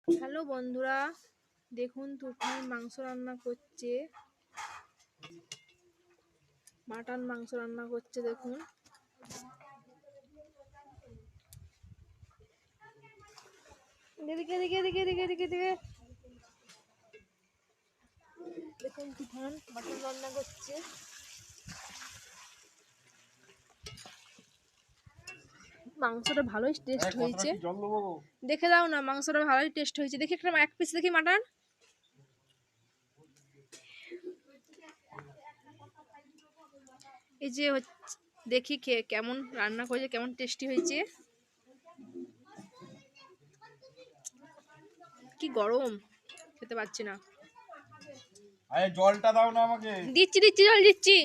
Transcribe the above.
Hello বন্ধুরা, দেখুন তুফান মাংস রান্না করছে। মাটন মাংস রান্না করছে। দেখুন এদিকে এদিকে এদিকে এদিকে এদিকে এদিকে দেখুন তুফান মাটন রান্না করছে। মাংসটা ভালোই টেস্ট হয়েছে, দেখে দাও না। মাংসটা ভালোই টেস্ট হয়েছে। দেখি একটা এক পিস দেখি মাটন। এই যে দেখি কেমন রান্না করেছে, কেমন টেস্টি হয়েছে। কি গরম, খেতে পাচ্ছি না। আরে জলটা দাও না আমাকে। দিচ্ছি দিচ্ছি, জল দিচ্ছি।